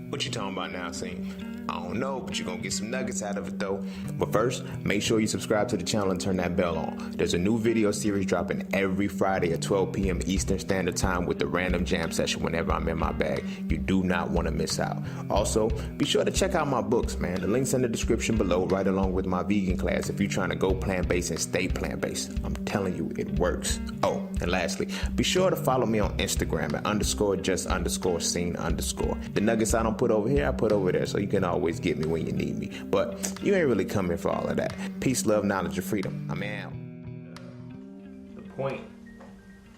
What you talking about now, Cine? I don't know, but you're gonna get some nuggets out of it though. But first, make sure you subscribe to the channel and turn that bell on. There's a new video series dropping every Friday at 12 p.m. Eastern Standard Time with the random jam session whenever I'm in my bag. You do not want to miss out. Also, be sure to check out my books, man. The link's in the description below, right along with my vegan class if you're trying to go plant-based and stay plant-based. I'm telling you, it works. Oh, and lastly, be sure to follow me on Instagram at _just_scene_. The nuggets I don't put over here, I put over there, so you can always get me when you need me. But you ain't really coming for all of that. Peace, love, knowledge, and freedom. I'm out.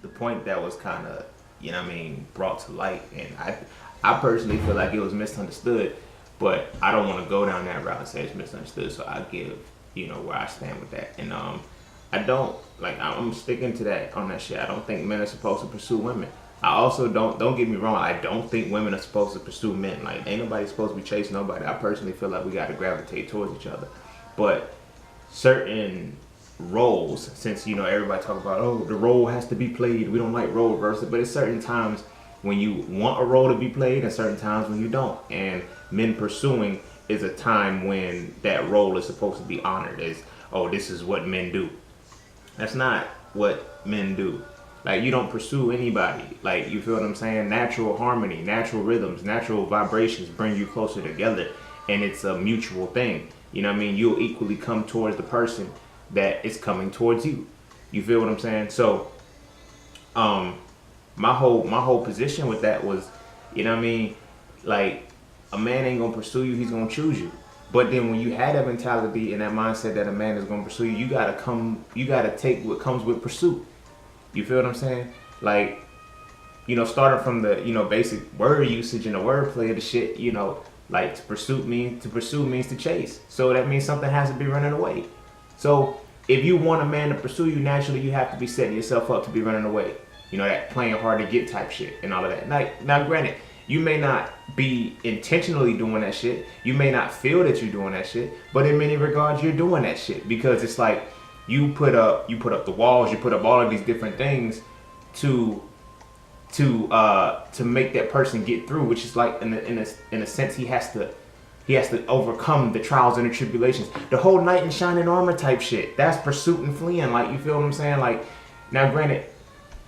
The point that was kind of, brought to light, and I personally feel like it was misunderstood, but I don't want to go down that route and say it's misunderstood, so I give, where I stand with that. And I'm sticking to that on that shit. I don't think men are supposed to pursue women. I also don't get me wrong, I don't think women are supposed to pursue men. Like, ain't nobody supposed to be chasing nobody. I personally feel like we got to gravitate towards each other. But certain roles, since, everybody talk about, oh, the role has to be played, we don't like role reversal, but it's certain times when you want a role to be played and certain times when you don't. And men pursuing is a time when that role is supposed to be honored as, oh, this is what men do. That's not what men do. Like, you don't pursue anybody. Like, you feel what I'm saying? Natural harmony, natural rhythms, natural vibrations bring you closer together, and it's a mutual thing. You know what I mean? You'll equally come towards the person that is coming towards you. You feel what I'm saying? So, my whole position with that was, like, a man ain't gonna pursue you, he's gonna choose you. But then when you had that mentality and that mindset that a man is gonna pursue you, you gotta take what comes with pursuit. You feel what I'm saying? Like, starting from the, basic word usage and the wordplay of the shit, like to pursue means to chase. So that means something has to be running away. So if you want a man to pursue you, naturally you have to be setting yourself up to be running away. That playing hard to get type shit and all of that. Now granted, you may not be intentionally doing that shit. You may not feel that you're doing that shit, but in many regards you're doing that shit because it's like, you put up the walls, you put up all of these different things to make that person get through, which is like in a sense he has to overcome the trials and the tribulations. The whole knight in shining armor type shit. That's pursuit and fleeing. Like, you feel what I'm saying? Like, now granted,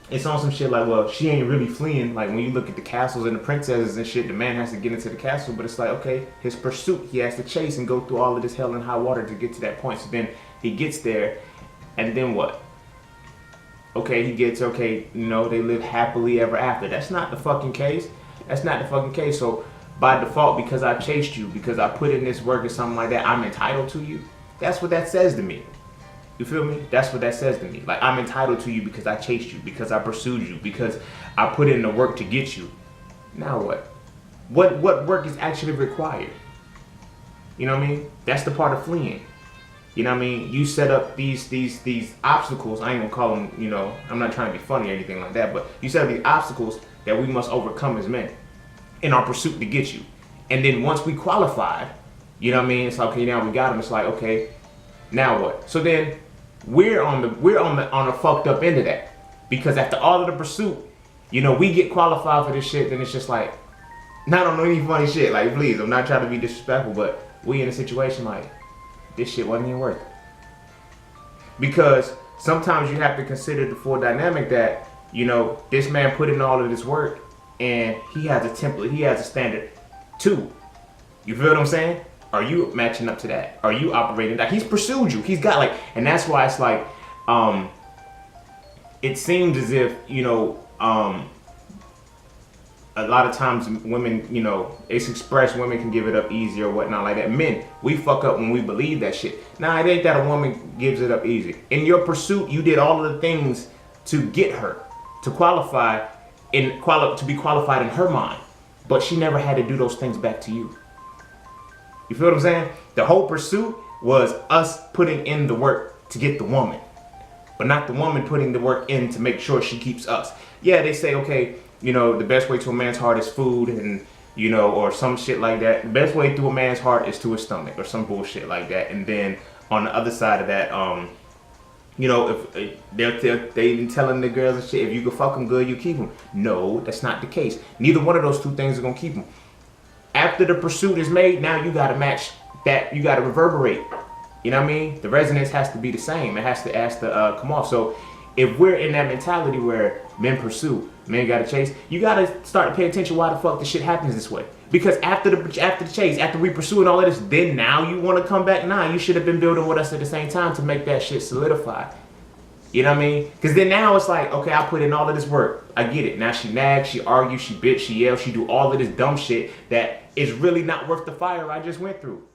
it's on some shit like, well, she ain't really fleeing. Like, when you look at the castles and the princesses and shit, the man has to get into the castle, but it's like, okay, his pursuit, he has to chase and go through all of this hell and high water to get to that point. So then he gets there, and then what? Okay, they live happily ever after. That's not the fucking case. That's not the fucking case. So by default, because I chased you, because I put in this work or something like that, I'm entitled to you. That's what that says to me. You feel me? That's what that says to me. Like, I'm entitled to you because I chased you, because I pursued you, because I put in the work to get you. Now what? What work is actually required? You know what I mean? That's the part of fleeing. You know what I mean? You set up these obstacles. I ain't gonna call them, I'm not trying to be funny or anything like that, but you set up these obstacles that we must overcome as men in our pursuit to get you. And then once we qualified, it's like, okay, now we got them. It's like, okay, now what? So then we're on the fucked up end of that. Because after all of the pursuit, we get qualified for this shit, then it's just like, not on any funny shit. Like, please, I'm not trying to be disrespectful, but we in a situation like, this shit wasn't even worth it. Because sometimes you have to consider the full dynamic that, this man put in all of this work and he has a template, he has a standard too. You feel what I'm saying? Are you matching up to that? Are you operating that? He's pursued you. He's got and that's why it's like, it seems as if, a lot of times women, it's expressed women can give it up easy or whatnot like that. Men, we fuck up when we believe that shit. Nah, it ain't that a woman gives it up easy. In your pursuit, you did all of the things to get her to qualify to be qualified in her mind, but she never had to do those things back to you. You feel what I'm saying? The whole pursuit was us putting in the work to get the woman, but not the woman putting the work in to make sure she keeps us. Yeah, they say, okay, the best way to a man's heart is food and, or some shit like that. The best way through a man's heart is to his stomach or some bullshit like that. And then on the other side of that, if they even telling the girls and shit, if you can fuck them good, you keep them. No, that's not the case. Neither one of those two things are going to keep them. After the pursuit is made, now you gotta match that. You gotta reverberate. You know what I mean? The resonance has to be the same. It has to come off. So if we're in that mentality where men pursue, men gotta chase, you gotta start to pay attention why the fuck the shit happens this way. Because after the chase, after we pursue and all of this, then now you want to come back. Nah, you should have been building with us at the same time to make that shit solidify. You know what I mean? Because then now it's like, okay, I put in all of this work. I get it. Now she nags, she argues, she bitch, she yells, she do all of this dumb shit that is really not worth the fire I just went through.